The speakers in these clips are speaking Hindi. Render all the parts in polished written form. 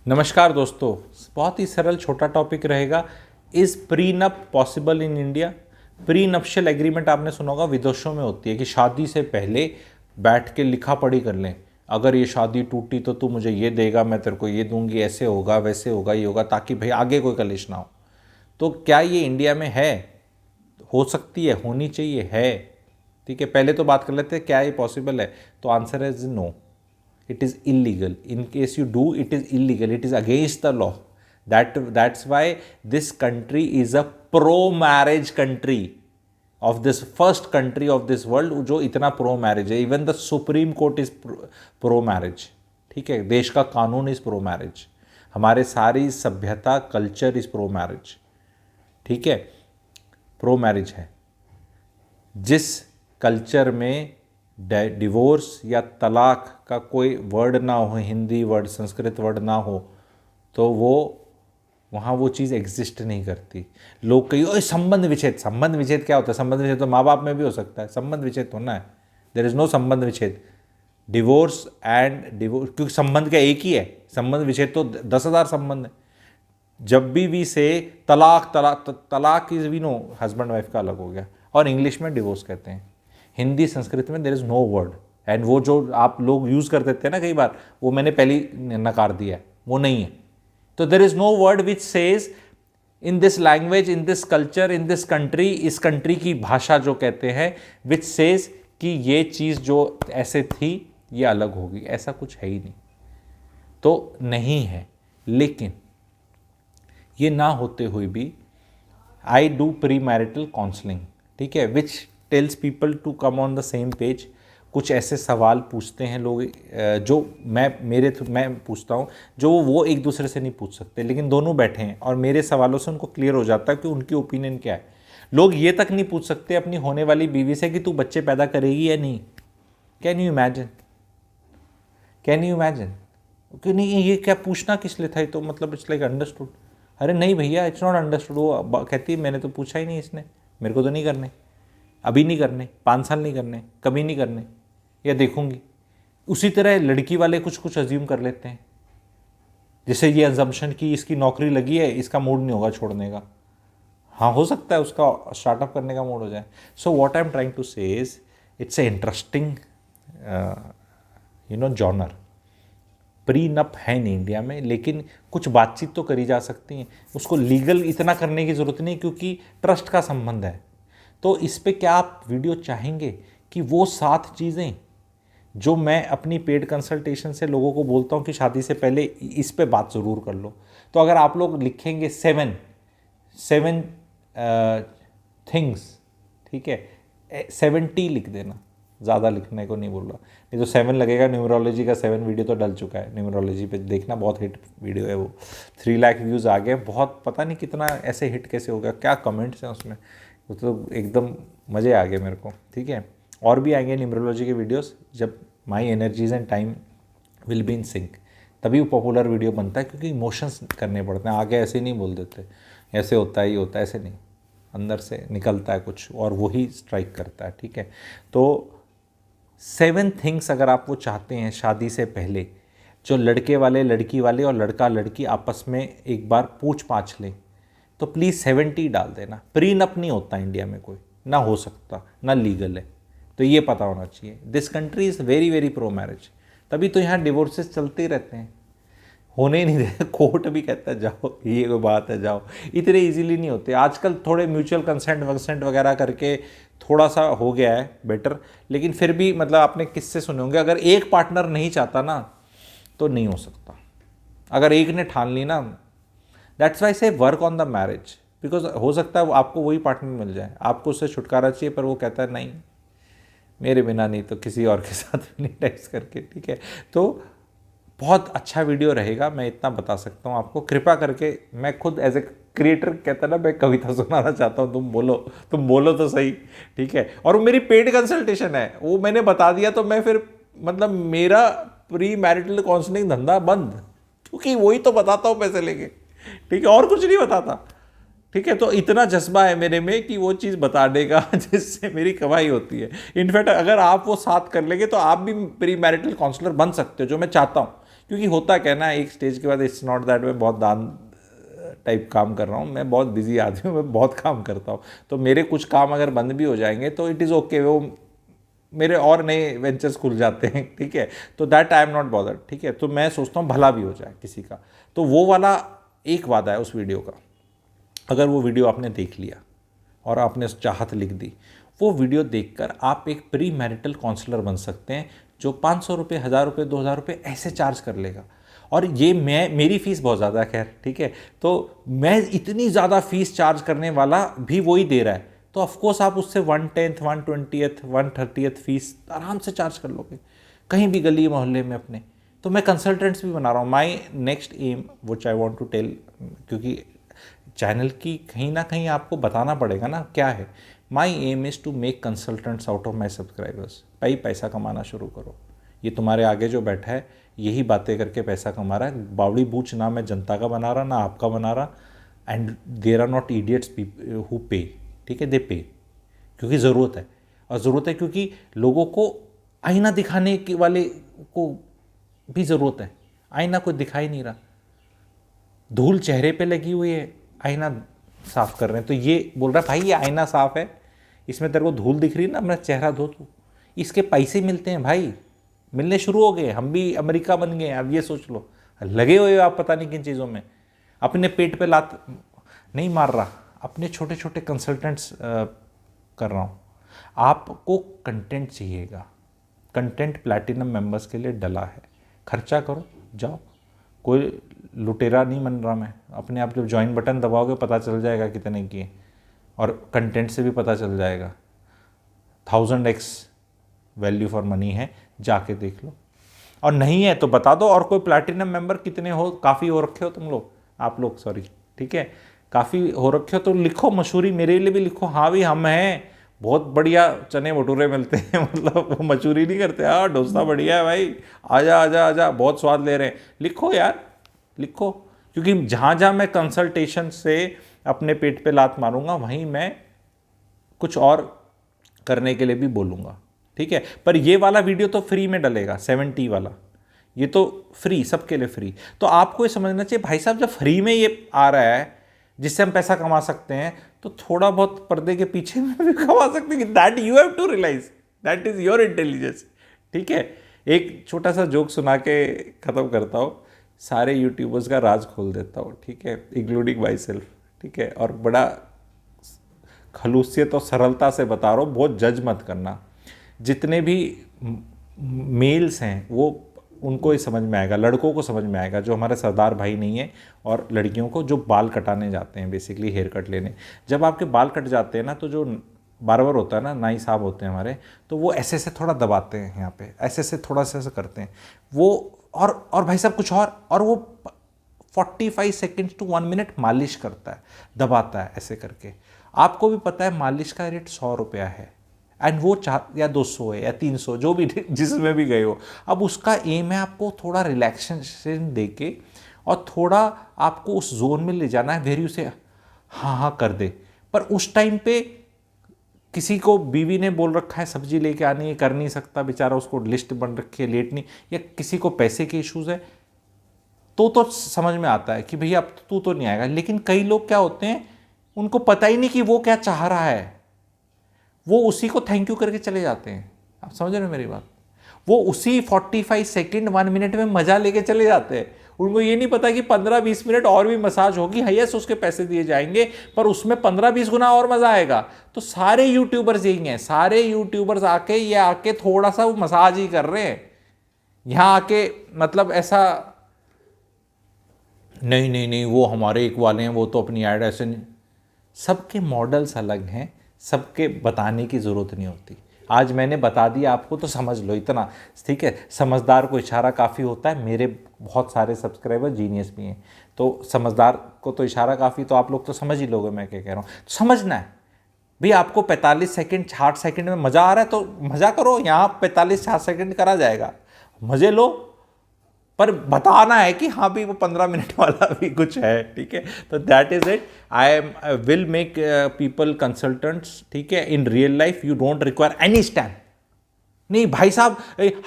नमस्कार दोस्तों, बहुत ही सरल छोटा टॉपिक रहेगा। Is prenup possible in India? Prenuptial agreement आपने सुना होगा, विदेशों में होती है कि शादी से पहले बैठ के लिखा पढ़ी कर लें। अगर ये शादी टूटी तो तू मुझे ये देगा, मैं तेरे को ये दूंगी, ऐसे होगा वैसे होगा ये होगा, ताकि भाई आगे कोई कलेश ना हो। तो क्या ये इंडिया में है? हो सकती है, होनी चाहिए, है। ठीक है, पहले तो बात कर लेते हैं क्या ये पॉसिबल है। तो answer is no, it is illegal. In case you do, it is illegal, it is against the law. That's why this country is a pro marriage country, of this first country of this world जो इतना प्रो मैरिज है। Even the supreme court is pro marriage. ठीक है, देश का कानून इज प्रो मैरिज, हमारे सारी सभ्यता कल्चर इज प्रो मैरिज। ठीक है, प्रो मैरिज है। जिस कल्चर में डिवोर्स या तलाक का कोई वर्ड ना हो, हिंदी वर्ड संस्कृत वर्ड ना हो, तो वो वहाँ वो चीज़ एग्जिस्ट नहीं करती। लोग कहीं ओए संबंध विच्छेद, संबंध विच्छेद क्या होता है? संबंध विच्छेद तो माँ बाप में भी हो सकता है, संबंध विच्छेद होना है। देयर इज़ नो संबंध विच्छेद। डिवोर्स एंड डिवोर्स, क्योंकि संबंध क्या एक ही है, संबंध विच्छेद तो 10,000 संबंध है। जब भी से तलाक, तलाक is we know husband wife का अलग हो गया, और इंग्लिश में डिवोर्स कहते हैं। हिंदी संस्कृत में there is no word, and वो जो आप लोग यूज़ कर देते हैं ना कई बार, वो मैंने पहले ही नकार दिया है, वो नहीं है। तो there is no word which says in this language, in this culture, in this country, इस कंट्री की भाषा जो कहते हैं, विच सेज कि ये चीज़ जो ऐसे थी ये अलग होगी, ऐसा कुछ है ही नहीं। तो नहीं है। लेकिन ये ना होते हुए भी I do premarital counselling, ठीक है, which tells people to come on the same page. कुछ ऐसे सवाल पूछते हैं लोग जो मैं पूछता हूँ, जो वो एक दूसरे से नहीं पूछ सकते, लेकिन दोनों बैठे हैं और मेरे सवालों से उनको क्लियर हो जाता है कि उनकी ओपिनियन क्या है। लोग ये तक नहीं पूछ सकते अपनी होने वाली बीवी से कि तू बच्चे पैदा करेगी या नहीं। Can you imagine? Can you imagine कि नहीं, ये क्या पूछना किस लिए था? ये तो मतलब इट्स लाइक अंडरस्टूड। अरे नहीं भैया, इट्स नॉट अंडरस्टूड। वो कहती है मैंने तो पूछा ही नहीं, इसने मेरे को तो नहीं करने, अभी नहीं करने, 5 साल नहीं करने, कभी नहीं करने, या देखूंगी। उसी तरह लड़की वाले कुछ कुछ अज्यूम कर लेते हैं, जैसे ये अजम्पशन कि इसकी नौकरी लगी है, इसका मूड नहीं होगा छोड़ने का। हाँ, हो सकता है उसका स्टार्टअप करने का मूड हो जाए। So what I am trying to say is it's a interesting genre. Prenup है नहीं इंडिया में, लेकिन कुछ बातचीत तो करी जा सकती है। उसको लीगल इतना करने की ज़रूरत नहीं, क्योंकि ट्रस्ट का संबंध है। तो इस पे क्या आप वीडियो चाहेंगे कि वो 7 चीज़ें जो मैं अपनी पेड कंसल्टेशन से लोगों को बोलता हूँ कि शादी से पहले इस पे बात ज़रूर कर लो, तो अगर आप लोग लिखेंगे 7 थिंग्स, ठीक है, 70 लिख देना, ज़्यादा लिखने को नहीं बोल रहा, नहीं तो 7 लगेगा। न्यूमरोलॉजी का 7 वीडियो तो डल चुका है, न्यूमरोलॉजी पे देखना, बहुत हिट वीडियो है वो। 3 लाख व्यूज़ आ गए, बहुत पता नहीं कितना ऐसे हिट कैसे हो गया, क्या कमेंट्स हैं उसमें, तो एकदम मज़े आ गए मेरे को। ठीक है, और भी आएंगे न्यूमरोलॉजी के वीडियोस जब माई energies and time will be in sync, तभी वो पॉपुलर वीडियो बनता है, क्योंकि इमोशंस करने पड़ते हैं। आगे ऐसे नहीं बोल देते ऐसे होता है, ये होता है, ऐसे नहीं, अंदर से निकलता है कुछ और वही स्ट्राइक करता है। ठीक है, तो 7 थिंग्स अगर आप वो चाहते हैं शादी से पहले, जो लड़के वाले, लड़की वाले और लड़का लड़की आपस में एक बार पूछ पाछ लें, तो प्लीज़ 70 डाल देना। प्रीनप नहीं होता इंडिया में कोई, ना हो सकता, ना लीगल है, तो ये पता होना चाहिए। This country is very very pro marriage, तभी तो यहाँ डिवोर्सेस चलते ही रहते हैं, होने ही नहीं देते। कोर्ट भी कहता है जाओ, ये कोई बात है, जाओ। इतने इजीली नहीं होते आजकल, थोड़े म्यूचुअल कंसेंट वगैरह करके थोड़ा सा हो गया है बेटर, लेकिन फिर भी मतलब आपने किससे सुने होंगे, अगर एक पार्टनर नहीं चाहता ना तो नहीं हो सकता। अगर एक ने ठान ली ना, दैट्स वाई से work on the marriage, because हो सकता है आपको वही पार्टनर मिल जाए, आपको उससे छुटकारा चाहिए, पर वो कहता है नहीं, मेरे बिना नहीं तो किसी और के साथ भी नहीं, टेक्स्ट करके। ठीक है, तो बहुत अच्छा वीडियो रहेगा, मैं इतना बता सकता हूँ आपको। कृपा करके, मैं खुद एज ए क्रिएटर कहता ना, मैं कविता सुनाना चाहता हूँ, तुम बोलो तो सही। ठीक है, और वो मेरी पेड कंसल्टेशन है, वो मैंने बता दिया तो मैं फिर मतलब मेरा प्री मैरिटल काउंसलिंग धंधा बंद, क्योंकि वही तो बताता हूँ पैसे लेके। ठीक है, और कुछ नहीं बताता। ठीक है, तो इतना जज्बा है मेरे में कि वो चीज़ बताने का जिससे मेरी कमाई होती है। इनफैक्ट अगर आप वो साथ कर लेंगे तो आप भी प्री मैरिटल काउंसलर बन सकते हो, जो मैं चाहता हूँ, क्योंकि होता क्या है ना, एक स्टेज के बाद इट्स नॉट दैट मैं बहुत दान टाइप काम कर रहा हूँ, मैं बहुत बिजी आदमी हूँ, मैं बहुत काम करता हूँ, तो मेरे कुछ काम अगर बंद भी हो जाएंगे तो इट इज़ ओके, वो मेरे और नए वेंचर्स खुल जाते हैं, ठीक है, तो that I am not bothered, ठीक है, तो मैं सोचता हूँ भला भी हो जाए किसी का। तो वो वाला एक वादा है उस वीडियो का, अगर वो वीडियो आपने देख लिया और आपने चाहत लिख दी, वो वीडियो देखकर आप एक प्री मैरिटल काउंसलर बन सकते हैं जो 500 रुपये, 1000 रुपये, 2000 रुपये ऐसे चार्ज कर लेगा। और ये मेरी फ़ीस बहुत ज़्यादा है खैर, ठीक है, तो मैं इतनी ज़्यादा फ़ीस चार्ज करने वाला भी वही दे रहा है, तो ऑफकोर्स आप उससे 1/10, 1/20, 1/30 फीस आराम से चार्ज कर लोगे कहीं भी गली मोहल्ले में अपने। तो मैं कंसल्टेंट्स भी बना रहा हूँ। My next aim which I want to tell, क्योंकि चैनल की कहीं ना कहीं आपको बताना पड़ेगा ना क्या है। My aim is to make consultants out of my subscribers. भाई पैसा कमाना शुरू करो, ये तुम्हारे आगे जो बैठा है यही बातें करके पैसा कमा रहा है, बावड़ी बूच ना मैं जनता का बना रहा ना आपका बना रहा, and there are not idiots who pay, ठीक है, दे पे, क्योंकि ज़रूरत है, और ज़रूरत है क्योंकि लोगों को आईना दिखाने के वाले को भी ज़रूरत है। आईना कोई दिखाई नहीं रहा, धूल चेहरे पे लगी हुई है, आईना साफ़ कर रहे हैं, तो ये बोल रहा है भाई ये आईना साफ़ है, इसमें तेरे को धूल दिख रही है ना, अपना चेहरा धो तू। इसके पैसे मिलते हैं भाई, मिलने शुरू हो गए, हम भी अमेरिका बन गए। अब ये सोच लो, लगे हुए आप पता नहीं किन चीज़ों में, अपने पेट पे लात नहीं मार रहा, अपने छोटे छोटे कंसल्टेंट्स कर रहा हूँ। आपको कंटेंट चाहिएगा, कंटेंट प्लैटिनम मेंबर्स के लिए डला है, खर्चा करो जाओ, कोई लुटेरा नहीं बन रहा मैं। अपने आप जब ज्वाइन बटन दबाओगे पता चल जाएगा कितने की, और कंटेंट से भी पता चल जाएगा। 1000x वैल्यू फॉर मनी है, जाके देख लो, और नहीं है तो बता दो। और कोई प्लैटिनम मेंबर कितने हो, काफ़ी हो रखे हो तुम लोग, आप लोग सॉरी, ठीक है, काफ़ी हो रखे हो तो लिखो, मशहूरी मेरे लिए भी लिखो, हाँ भी हम हैं, बहुत बढ़िया चने भटूरे मिलते हैं, मतलब वो मशहूरी नहीं करते, हाँ डोसा बढ़िया है भाई, आजा आजा आजा, बहुत स्वाद ले रहे हैं, लिखो यार लिखो। क्योंकि जहाँ जहाँ मैं कंसल्टेशन से अपने पेट पे लात मारूंगा वहीं मैं कुछ और करने के लिए भी बोलूँगा, ठीक है। पर ये वाला वीडियो तो फ्री में डलेगा, 7T वाला, ये तो फ्री, सबके लिए फ्री। तो आपको ये समझना चाहिए भाई साहब, जब फ्री में ये आ रहा है जिससे हम पैसा कमा सकते हैं, तो थोड़ा बहुत पर्दे के पीछे में भी कमा सकते हैं। That you have to realise, that is your intelligence, ठीक है। एक छोटा सा जोक सुना के ख़त्म करता हूँ, सारे यूट्यूबर्स का राज खोल देता हूँ, ठीक है, इंक्लूडिंग माई सेल्फ, ठीक है, और बड़ा खलूसियत और सरलता से बता रहा हूँ, बहुत जज मत करना। जितने भी मेल्स हैं वो उनको ही समझ में आएगा, लड़कों को समझ में आएगा जो हमारे सरदार भाई नहीं है, और लड़कियों को जो बाल कटाने जाते हैं, बेसिकली हेयर कट लेने। जब आपके बाल कट जाते हैं ना, तो जो बार्बर होता है ना, नाई साहब होते हैं हमारे, तो वो ऐसे से थोड़ा दबाते हैं यहाँ पे, ऐसे से थोड़ा सा ऐसे करते हैं वो, और भाई साहब कुछ और वो 45 सेकेंड्स टू 1 मिनट मालिश करता है, दबाता है ऐसे करके। आपको भी पता है मालिश का रेट 100 रुपया है, एंड वो या 200 है या 300, जो भी जिसमें भी गए हो। अब उसका एम है आपको थोड़ा रिलैक्सेशन दे के और थोड़ा आपको उस जोन में ले जाना है वेर यू से हाँ हाँ कर दे। पर उस टाइम पे किसी को बीवी ने बोल रखा है सब्जी लेके आनी है, कर नहीं सकता बेचारा, उसको लिस्ट बन रखी है, लेट नहीं, या किसी को पैसे के इश्यूज है, तो समझ में आता है कि भैया अब तू तो नहीं आएगा। लेकिन कई लोग क्या होते हैं, उनको पता ही नहीं कि वो क्या चाह रहा है, वो उसी को थैंक यू करके चले जाते हैं। आप समझ रहे हो मेरी बात? वो उसी 45 सेकेंड 1 मिनट में मजा लेके चले जाते हैं। उनको ये नहीं पता कि 15-20 मिनट और भी मसाज होगी, यस उसके पैसे दिए जाएंगे, पर उसमें 15-20 गुना और मजा आएगा। तो सारे यूट्यूबर्स यही हैं, सारे यूट्यूबर्स आके थोड़ा सा वो मसाज ही कर रहे हैं यहाँ आके, मतलब ऐसा नहीं वो हमारे एक वाले हैं, वो तो अपनी ऐड ऐसे नहीं। सबके मॉडल्स अलग हैं, सबके बताने की ज़रूरत नहीं होती। आज मैंने बता दिया आपको तो समझ लो इतना, ठीक है। समझदार को इशारा काफ़ी होता है, मेरे बहुत सारे सब्सक्राइबर जीनियस भी हैं, तो समझदार को तो इशारा काफ़ी, तो आप लोग तो समझ ही लोगे मैं क्या कह रहा हूँ। समझना है भाई, आपको 45 सेकेंड 60 सेकेंड में मज़ा आ रहा है तो मज़ा करो, यहाँ 45-60 सेकेंड करा जाएगा, मज़े लो, पर बताना है कि हाँ भी वो 15 मिनट वाला भी कुछ है, ठीक है। तो that is it, I will make people consultants, ठीक है। In real life you don't require any stamp. नहीं भाई साहब,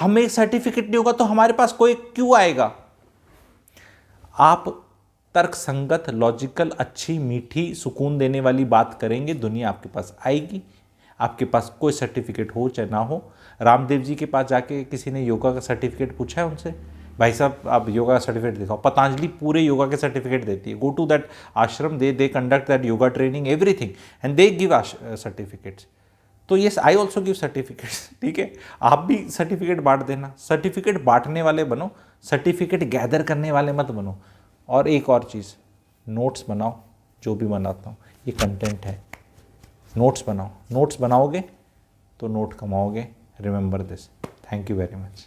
हमें सर्टिफिकेट नहीं होगा तो हमारे पास कोई क्यों आएगा? आप तर्क संगत, लॉजिकल, अच्छी, मीठी, सुकून देने वाली बात करेंगे, दुनिया आपके पास आएगी। आपके पास कोई सर्टिफिकेट हो चाहे ना हो। रामदेव जी के पास जाके किसी ने योगा का सर्टिफिकेट पूछा है उनसे, भाई साहब आप योगा का सर्टिफिकेट दिखाओ? पतंजलि पूरे योगा के सर्टिफिकेट देती है। गो to that ashram, they conduct that yoga training, everything, and they give certificates. तो yes, I also give certificates. ठीक है, आप भी सर्टिफिकेट बांट देना। सर्टिफिकेट बांटने वाले बनो, सर्टिफिकेट गैदर करने वाले मत बनो। और एक और चीज़, नोट्स बनाओ। जो भी बनाता हूँ ये कंटेंट है, नोट्स बनाओ। नोट्स बनाओगे तो नोट कमाओगे। Remember this. Thank you very much.